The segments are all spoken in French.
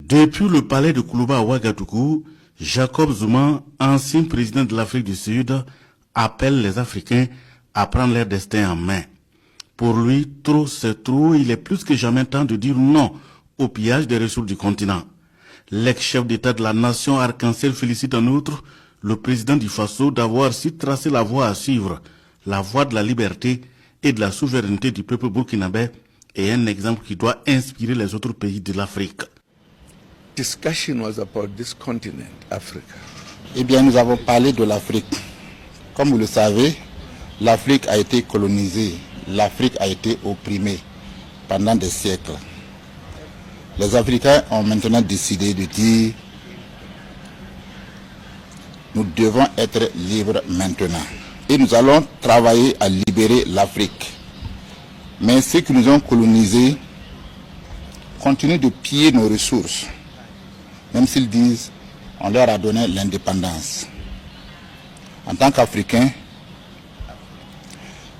Depuis le palais de Koulouba à Ouagadougou, Jacob Zuma, ancien président de l'Afrique du Sud, appelle les Africains à prendre leur destin en main. Pour lui, trop c'est trop, il est plus que jamais temps de dire non au pillage des ressources du continent. L'ex-chef d'État de la nation Arc-en-Ciel félicite en outre le président du Faso d'avoir su tracer la voie à suivre, la voie de la liberté et de la souveraineté du peuple burkinabé, et un exemple qui doit inspirer les autres pays de l'Afrique. Discussion was about this continent, Africa. Eh bien, nous avons parlé de l'Afrique. Comme vous le savez, l'Afrique a été colonisée, l'Afrique a été opprimée pendant des siècles. Les Africains ont maintenant décidé de dire nous devons être libres maintenant. Et nous allons travailler à libérer l'Afrique. Mais ceux qui nous ont colonisés continuent de piller nos ressources. Même s'ils disent on leur a donné l'indépendance. En tant qu'Africains,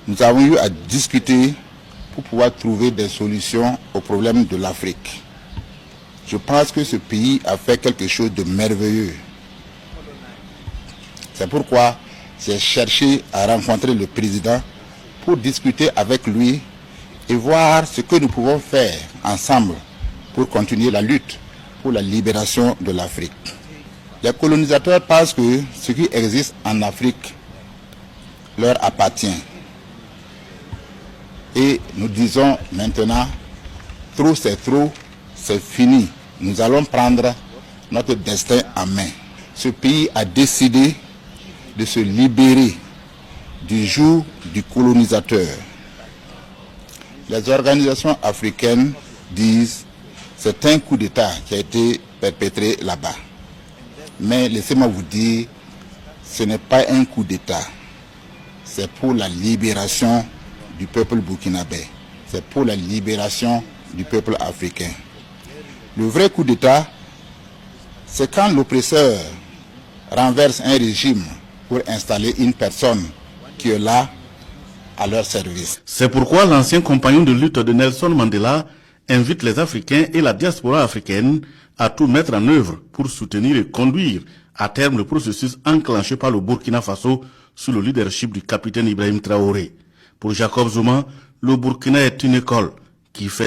nous avons eu à discuter pour pouvoir trouver des solutions aux problèmes de l'Afrique. Je pense que ce pays a fait quelque chose de merveilleux. C'est pourquoi j'ai cherché à rencontrer le président pour discuter avec lui et voir ce que nous pouvons faire ensemble pour continuer la lutte pour la libération de l'Afrique. Les colonisateurs pensent que ce qui existe en Afrique leur appartient. Et nous disons maintenant, trop, c'est fini. Nous allons prendre notre destin en main. Ce pays a décidé de se libérer du joug du colonisateur. Les organisations africaines disent que c'est un coup d'État qui a été perpétré là-bas. Mais laissez-moi vous dire, ce n'est pas un coup d'État. C'est pour la libération du peuple burkinabé. C'est pour la libération du peuple africain. Le vrai coup d'État, c'est quand l'oppresseur renverse un régime pour installer une personne qui est là à leur service. C'est pourquoi l'ancien compagnon de lutte de Nelson Mandela invite les Africains et la diaspora africaine à tout mettre en œuvre pour soutenir et conduire à terme le processus enclenché par le Burkina Faso sous le leadership du capitaine Ibrahim Traoré. Pour Jacob Zuma, le Burkina est une école qui fait